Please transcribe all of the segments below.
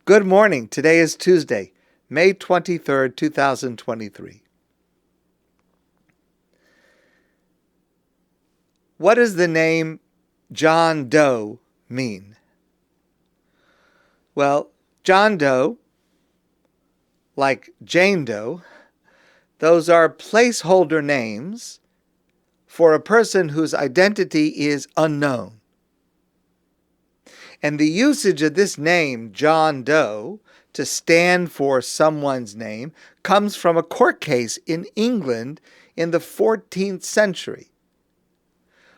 Good morning. Today is Tuesday, May 23rd, 2023. What does the name John Doe mean? Well, John Doe, like Jane Doe, those are placeholder names for a person whose identity is unknown. And the usage of this name, John Doe, to stand for someone's name, comes from a court case in England in the 14th century,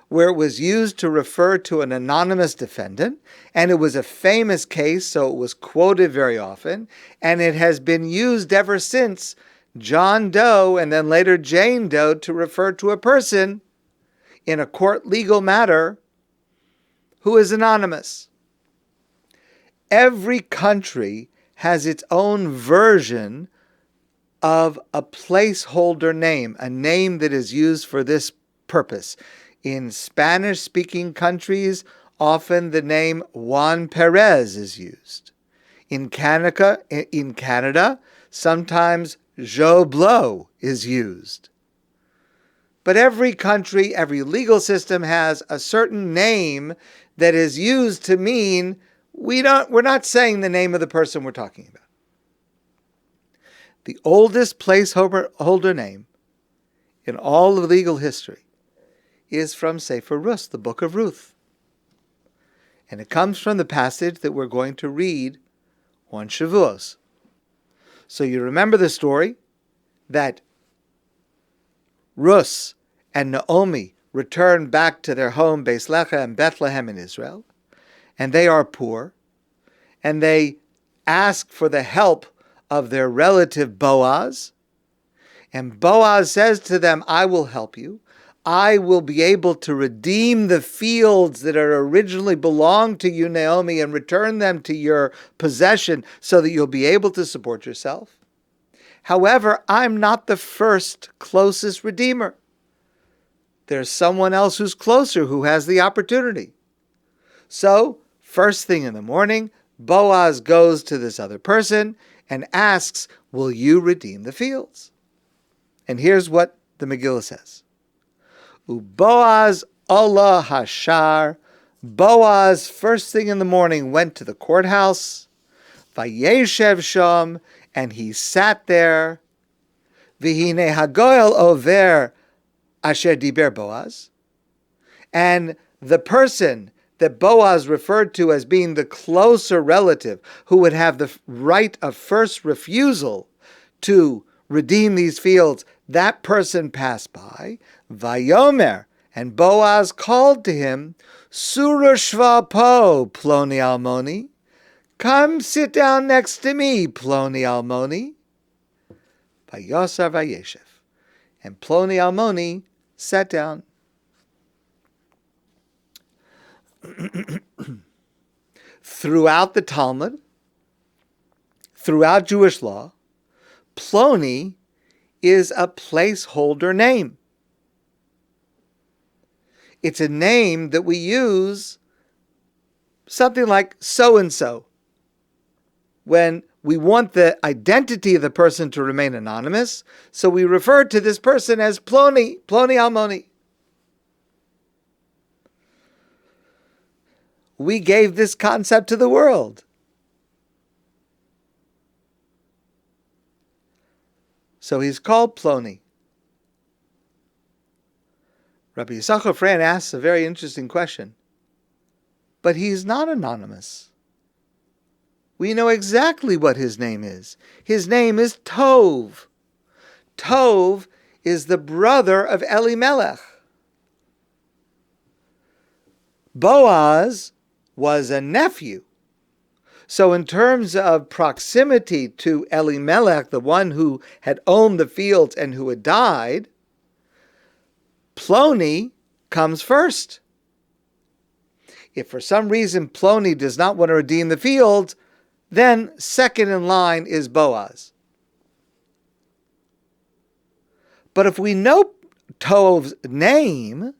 where it was used to refer to an anonymous defendant, and it was a famous case, so it was quoted very often, and it has been used ever since, John Doe and then later Jane Doe, to refer to a person in a court legal matter who is anonymous. Every country has its own version of a placeholder name, a name that is used for this purpose. In Spanish-speaking countries, often the name Juan Perez is used. In Canada, sometimes Joe Blow is used. But every country, every legal system has a certain name that is used to mean we're not saying the name of the person we're talking about. The oldest placeholder name in all of legal history is from Sefer Ruth, the Book of Ruth. And it comes from the passage that we're going to read on Shavuot. So you remember the story that Ruth and Naomi return back to their home, Bethlehem in Israel, and they are poor, and they ask for the help of their relative Boaz, and Boaz says to them, I will help you. I will be able to redeem the fields that are originally belonged to you, Naomi, and return them to your possession so that you'll be able to support yourself. However, I'm not the first closest redeemer. There's someone else who's closer who has the opportunity. So, first thing in the morning, Boaz goes to this other person and asks, will you redeem the fields? And here's what the McGill says. Boaz Allah Hashar. Boaz, first thing in the morning, went to the courthouse. Vayeshev Sham, and he sat there. V'hine hagoyel over asher diber Boaz. And the person that Boaz referred to as being the closer relative who would have the right of first refusal to redeem these fields, that person passed by. Vayomer, and Boaz called to him, Surah Shva po, Ploni Almoni. Come sit down next to me, Ploni Almoni. Vayosar Vayeshev. And Ploni Almoni sat down. Throughout the Talmud, throughout Jewish law, Ploni is a placeholder name. It's a name that we use something like so-and-so when we want the identity of the person to remain anonymous, so we refer to this person as Ploni Almoni. We gave this concept to the world. So he's called Ploni. Rabbi Yissachar Frand asks a very interesting question. But he's not anonymous. We know exactly what his name is. His name is Tov. Tov is the brother of Elimelech. Boaz was a nephew. So in terms of proximity to Elimelech, the one who had owned the fields and who had died, Ploni comes first. If for some reason Ploni does not want to redeem the fields, then second in line is Boaz. But if we know Tov's name,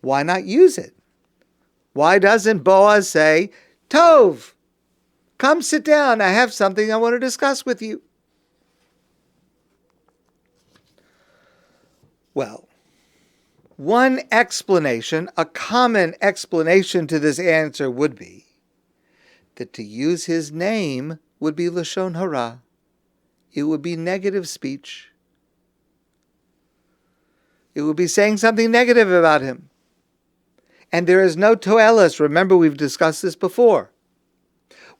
why not use it? Why doesn't Boaz say, Tov, Come sit down. I have something I want to discuss with you. Well, one explanation, a common explanation to this answer would be that to use his name would be Lashon Hara. It would be negative speech. It would be saying something negative about him. And there is no toelis. Remember, we've discussed this before.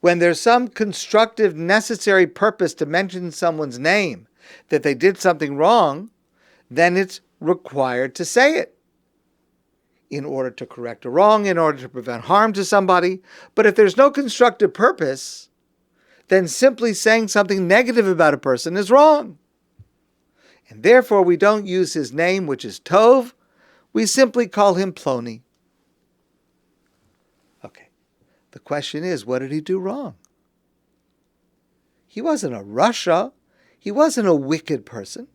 When there's some constructive, necessary purpose to mention someone's name, that they did something wrong, then it's required to say it in order to correct a wrong, in order to prevent harm to somebody. But if there's no constructive purpose, then simply saying something negative about a person is wrong. And therefore we don't use his name, which is Tov. We simply call him Ploni. Okay. The question is, what did he do wrong? He wasn't a rasha. He wasn't a wicked person.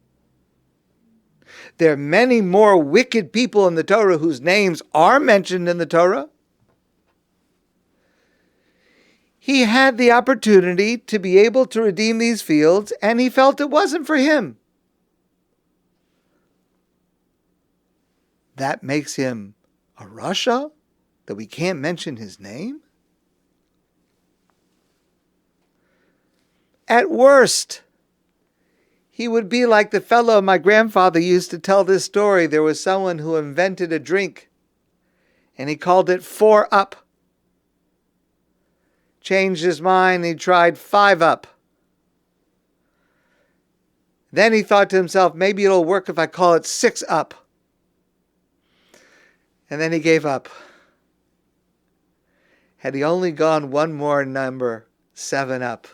There are many more wicked people in the Torah whose names are mentioned in the Torah. He had the opportunity to be able to redeem these fields, and he felt it wasn't for him. That makes him a rasha, that we can't mention his name? At worst, he would be like the fellow my grandfather used to tell this story. There was someone who invented a drink, and he called it 4-Up. Changed his mind, he tried 5-Up. Then he thought to himself, maybe it'll work if I call it 6-Up. And then he gave up. Had he only gone one more number, 7-Up,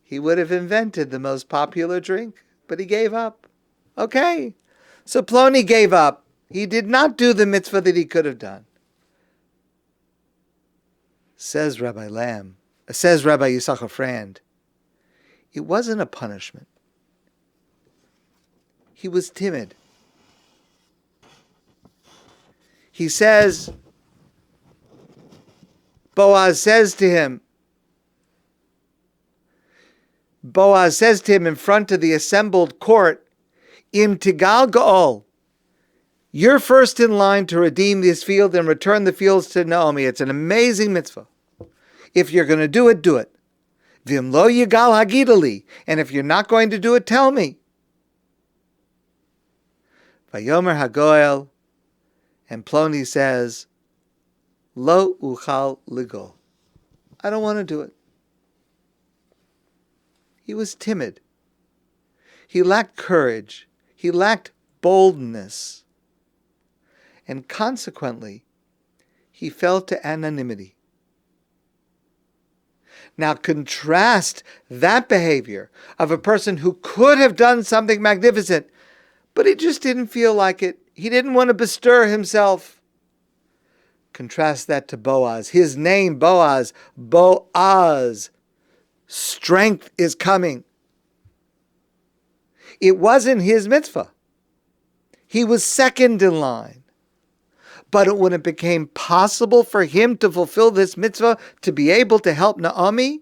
he would have invented the most popular drink, but he gave up. Okay, so Ploni gave up. He did not do the mitzvah that he could have done. Says Rabbi Yissachar Frand, it wasn't a punishment. He was timid. He says, Boaz says to him in front of the assembled court, Im Tigal Gaol, you're first in line to redeem this field and return the fields to Naomi. It's an amazing mitzvah. If you're going to do it, do it. Vim lo yigal hagidali, and if you're not going to do it, tell me. Vayomer Hagoel, and Ploni says, Lo uchal ligol. I don't want to do it. He was timid. He lacked courage. He lacked boldness. And consequently, he fell to anonymity. Now contrast that behavior of a person who could have done something magnificent, but he just didn't feel like it. He didn't want to bestir himself. Contrast that to Boaz. His name, Boaz. Boaz. Strength is coming. It wasn't his mitzvah. He was second in line. But when it became possible for him to fulfill this mitzvah, to be able to help Naomi,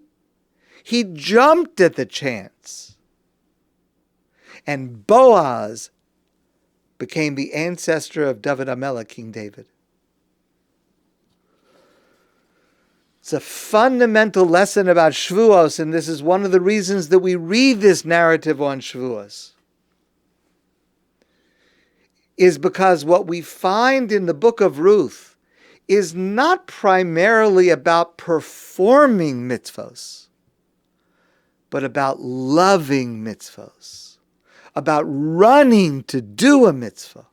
he jumped at the chance. And Boaz became the ancestor of David HaMelech, King David. It's a fundamental lesson about Shavuos, and this is one of the reasons that we read this narrative on Shavuos, is because what we find in the Book of Ruth is not primarily about performing mitzvos, but about loving mitzvos, about running to do a mitzvah.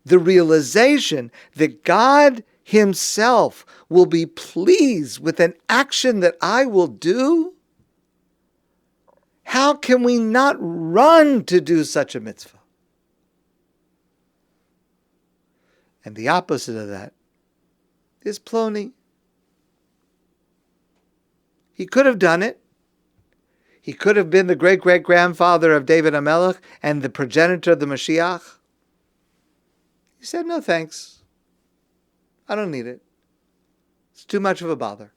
The realization that God Himself will be pleased with an action that I will do. How can we not run to do such a mitzvah? And the opposite of that is Ploni. He could have done it. He could have been the great-great-grandfather of David HaMelech and the progenitor of the Mashiach. He said, no thanks. I don't need it. too much of a bother.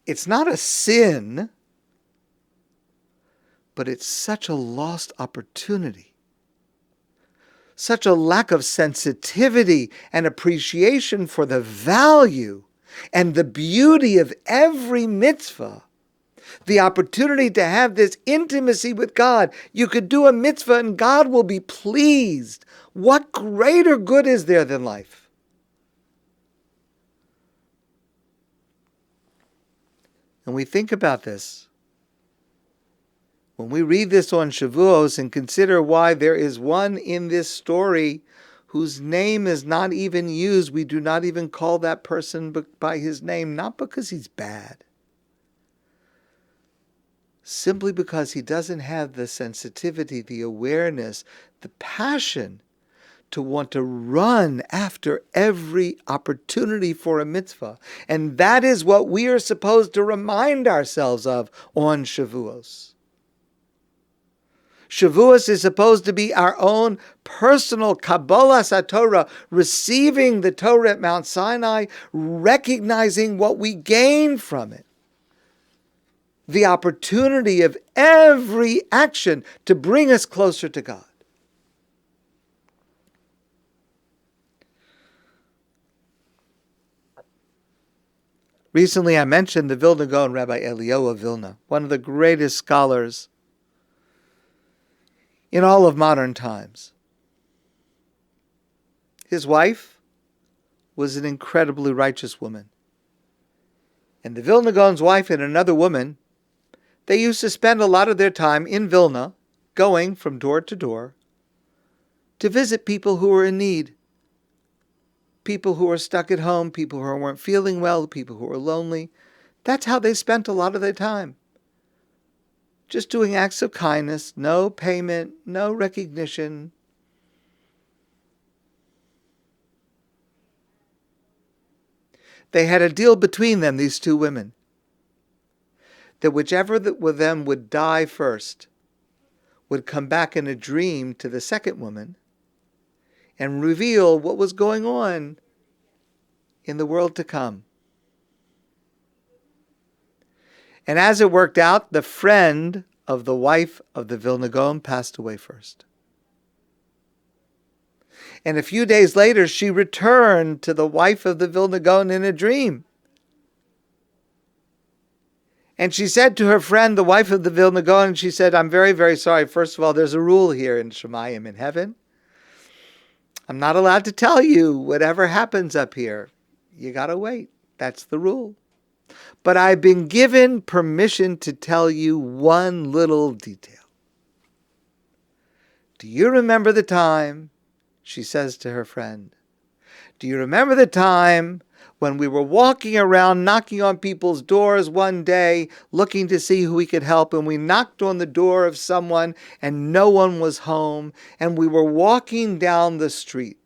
It's not a sin, but it's such a lost opportunity. Such a lack of sensitivity and appreciation for the value and the beauty of every mitzvah. The opportunity to have this intimacy with God. You could do a mitzvah and God will be pleased. What greater good is there than life? And we think about this. When we read this on Shavuos and consider why there is one in this story whose name is not even used, we do not even call that person by his name, not because he's bad, simply because he doesn't have the sensitivity, the awareness, the passion to want to run after every opportunity for a mitzvah. And that is what we are supposed to remind ourselves of on Shavuos. Shavuos is supposed to be our own personal Kabbalah HaTorah, receiving the Torah at Mount Sinai, recognizing what we gain from it. The opportunity of every action to bring us closer to God. Recently I mentioned the Vilna Gaon Rabbi Eliyahu of Vilna, one of the greatest scholars in all of modern times. His wife was an incredibly righteous woman. And the Vilna Gaon's wife and another woman, they used to spend a lot of their time in Vilna, going from door to door, to visit people who were in need. People who were stuck at home, people who weren't feeling well, people who were lonely. That's how they spent a lot of their time. Just doing acts of kindness, no payment, no recognition. They had a deal between them, these two women, that whichever of them would die first would come back in a dream to the second woman and reveal what was going on in the world to come. And as it worked out, the friend of the wife of the Vilna Gaon passed away first. And a few days later, she returned to the wife of the Vilna Gaon in a dream. And she said to her friend, the wife of the Vilna Gaon, she said, I'm very, very sorry. First of all, there's a rule here in Shemayim, in heaven. I'm not allowed to tell you whatever happens up here. You got to wait. That's the rule. But I've been given permission to tell you one little detail. Do you remember the time, she says to her friend, do you remember the time when we were walking around knocking on people's doors one day looking to see who we could help, and we knocked on the door of someone and no one was home, and we were walking down the street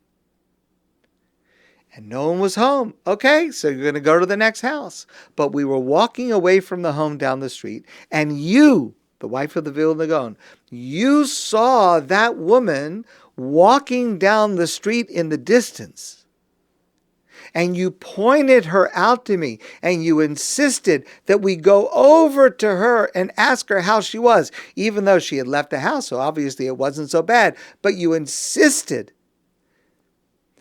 and no one was home? Okay, so you're going to go to the next house. But we were walking away from the home down the street, and you, the wife of the Vilna Gaon, you saw that woman walking down the street in the distance. And you pointed her out to me, and you insisted that we go over to her and ask her how she was, even though she had left the house, so obviously it wasn't so bad. But you insisted,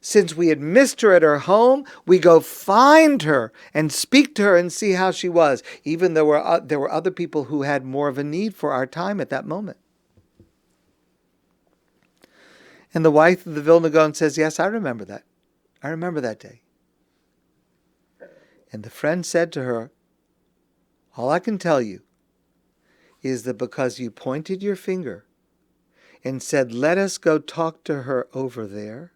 since we had missed her at her home, we go find her and speak to her and see how she was, even though there were other people who had more of a need for our time at that moment. And the wife of the Vilna Gaon says, yes, I remember that. I remember that day. And the friend said to her, all I can tell you is that because you pointed your finger and said, let us go talk to her over there,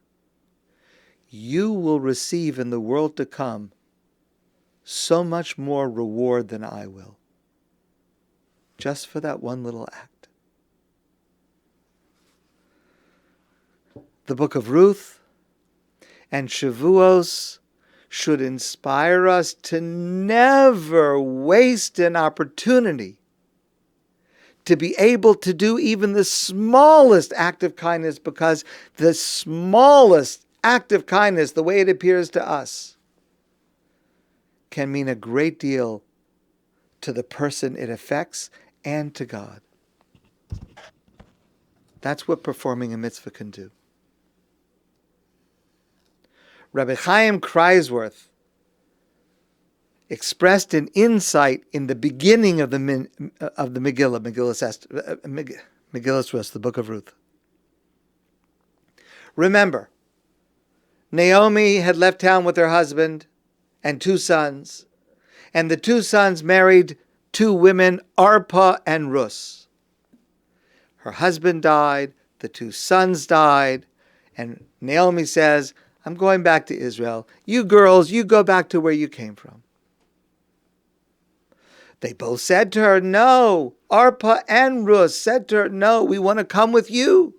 you will receive in the world to come so much more reward than I will. Just for that one little act. The Book of Ruth and Shavuos should inspire us to never waste an opportunity to be able to do even the smallest act of kindness, because the smallest act of kindness, the way it appears to us, can mean a great deal to the person it affects and to God. That's what performing a mitzvah can do. Rabbi Chaim Kreisworth expressed an insight in the beginning of the Megillah, Megillah Ruth, the Book of Ruth. Remember, Naomi had left town with her husband and 2 sons, and the 2 sons married 2 women, Orpah and Ruth. Her husband died, the 2 sons died, and Naomi says, I'm going back to Israel. You girls, you go back to where you came from. They both said to her, no. Orpah and Ruth said to her, no, we want to come with you.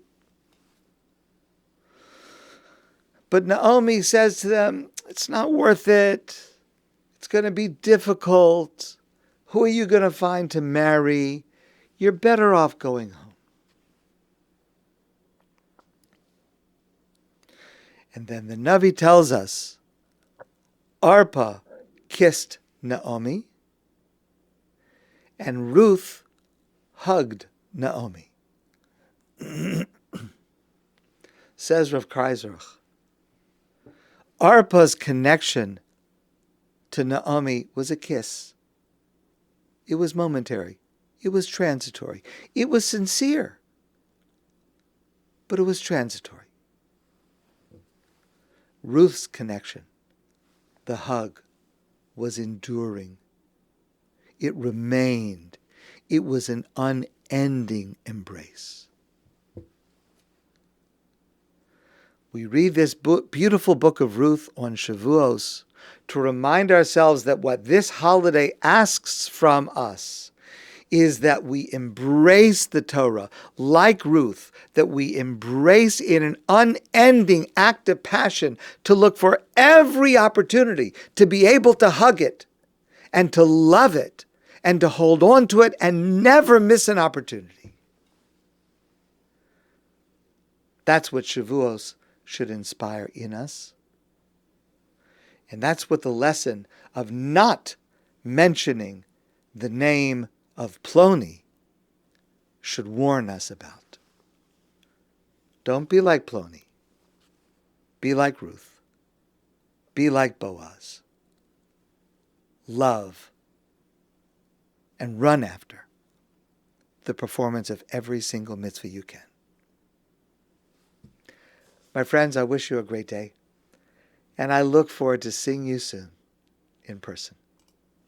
But Naomi says to them, it's not worth it. It's going to be difficult. Who are you going to find to marry? You're better off going home. And then the Navi tells us, Orpah kissed Naomi, and Ruth hugged Naomi. Says Rav Kreisworth, Orpah's connection to Naomi was a kiss. It was momentary. It was transitory. It was sincere. But it was transitory. Ruth's connection, the hug, was enduring. It remained. It was an unending embrace. We read this beautiful book of Ruth on Shavuos to remind ourselves that what this holiday asks from us is that we embrace the Torah like Ruth, that we embrace in an unending act of passion to look for every opportunity to be able to hug it and to love it and to hold on to it and never miss an opportunity. That's what Shavuos should inspire in us. And that's what the lesson of not mentioning the name of Ploni should warn us about. Don't be like Ploni. Be like Ruth. Be like Boaz. Love and run after the performance of every single mitzvah you can. My friends, I wish you a great day, and I look forward to seeing you soon in person.